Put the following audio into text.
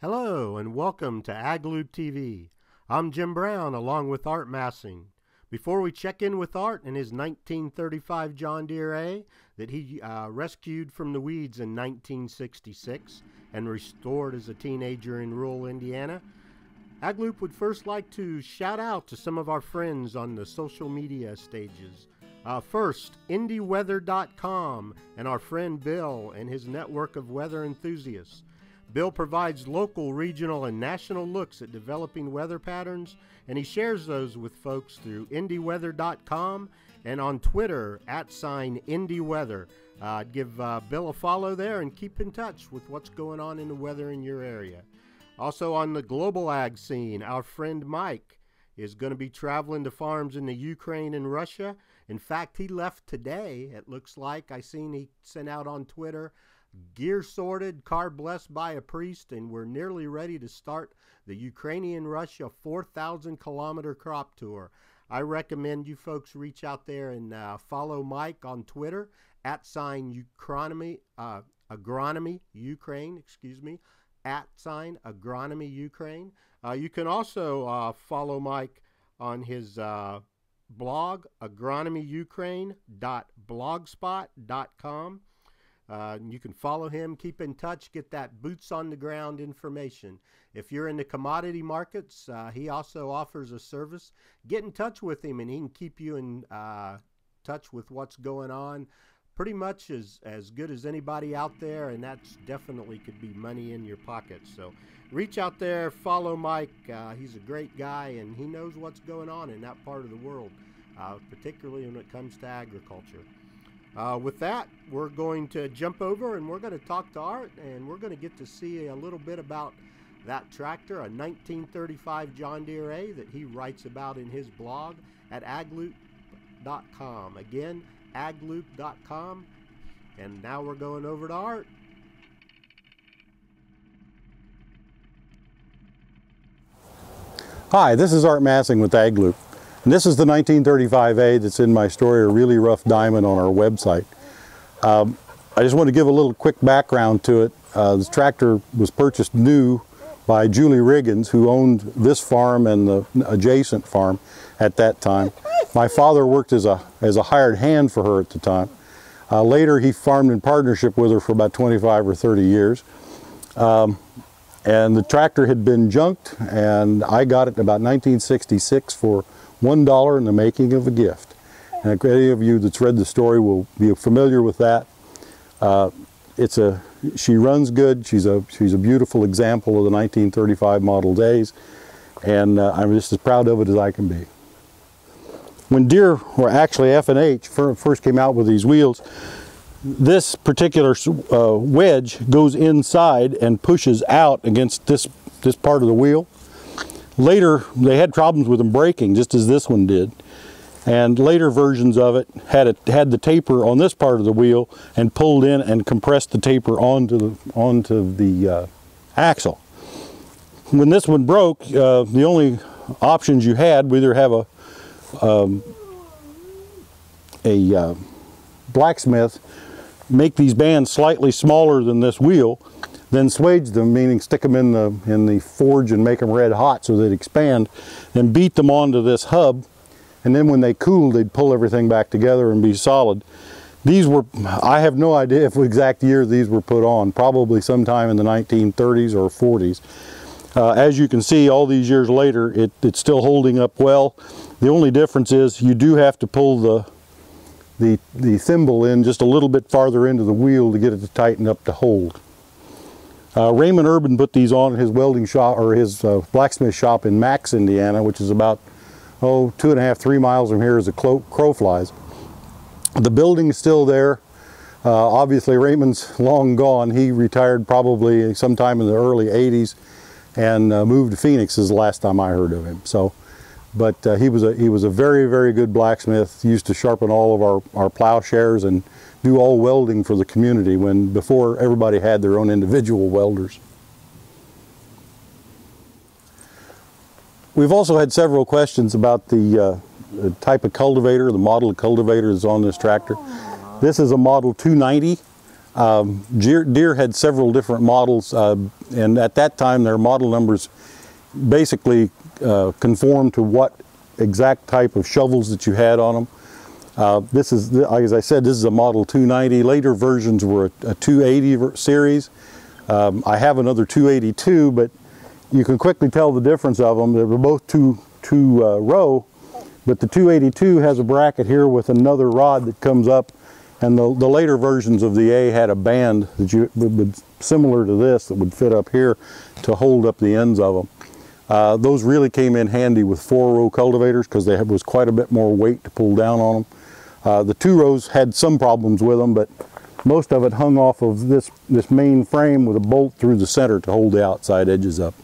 Hello and welcome to AgLoop TV. I'm Jim Brown along with Art Massing. Before we check in with Art and his 1935 John Deere A that he rescued from the weeds in 1966 and restored as a teenager in rural Indiana, AgLoop would first like to shout out to some of our friends on the social media stages. First, IndyWeather.com and our friend Bill and his network of weather enthusiasts. Bill provides local, regional, and national looks at developing weather patterns, and he shares those with folks through IndyWeather.com and on Twitter @IndyWeather. Give Bill a follow there and keep in touch with what's going on in the weather in your area. Also on the global ag scene, our friend Mike is going to be traveling to farms in the Ukraine and Russia. In fact, he left today, it looks like. I seen he sent out on Twitter, gear sorted, car blessed by a priest, and we're nearly ready to start the Ukrainian-Russia 4,000-kilometer crop tour. I recommend you folks reach out there and follow Mike on Twitter @agronomy Ukraine, @agronomy Ukraine. You can also follow Mike on his blog, agronomyukraine.blogspot.com. You can follow him, keep in touch, get that boots on the ground information. If you're in the commodity markets, he also offers a service. Get in touch with him and he can keep you in touch with what's going on. Pretty much as good as anybody out there, and that's definitely could be money in your pocket. So reach out there, follow Mike. He's a great guy and he knows what's going on in that part of the world, particularly when it comes to agriculture. With that, we're going to jump over and we're going to talk to Art, and we're going to get to see a little bit about that tractor, a 1935 John Deere A that he writes about in his blog at agloop.com. Again, agloop.com. And now we're going over to Art. Hi, this is Art Massing with AgLoop. And this is the 1935A that's in my story, A Really Rough Diamond, on our website. I just want to give a little quick background to it. This tractor was purchased new by Julie Riggins, who owned this farm and the adjacent farm at that time. My father worked as a hired hand for her at the time. Later he farmed in partnership with her for about 25 or 30 years. And the tractor had been junked, and I got it in about 1966 for $1 in the making of a gift. And if any of you that's read the story will be familiar with that. She runs good. She's a beautiful example of the 1935 model days, and I'm just as proud of it as I can be. When Deere, or actually F&H, first came out with these wheels, this particular wedge goes inside and pushes out against this part of the wheel. Later, they had problems with them breaking, just as this one did. And later versions of it had the taper on this part of the wheel and pulled in and compressed the taper onto the axle. When this one broke, the only options you had were either have a blacksmith make these bands slightly smaller than this wheel, then swage them, meaning stick them in the forge and make them red hot so they'd expand, then beat them onto this hub, and then when they cooled, they'd pull everything back together and be solid. These were, I have no idea if exact year these were put on, probably sometime in the 1930s or 40s. As you can see, all these years later, it's still holding up well. The only difference is you do have to pull the thimble in just a little bit farther into the wheel to get it to tighten up to hold. Raymond Urban put these on at his welding shop, or his blacksmith shop in Max, Indiana, which is about 2.5, 3 miles from here as the crow flies. The building is still there. Obviously Raymond's long gone. He retired probably sometime in the early 80s and moved to Phoenix is the last time I heard of him. So, but he was a very, very good blacksmith. He used to sharpen all of our plowshares and do all welding for the community before everybody had their own individual welders. We've also had several questions about the type of cultivator, the model of cultivator that's on this tractor. This is a model 290. Deere had several different models, and at that time their model numbers basically conformed to what exact type of shovels that you had on them. This is, as I said, this is a model 290. Later versions were a 280 series. I have another 282, but you can quickly tell the difference of them. They were both two row, but the 282 has a bracket here with another rod that comes up, and the later versions of the A had a band that would similar to this that would fit up here to hold up the ends of them. Those really came in handy with 4-row cultivators because there was quite a bit more weight to pull down on them. The 2 rows had some problems with them, but most of it hung off of this main frame with a bolt through the center to hold the outside edges up.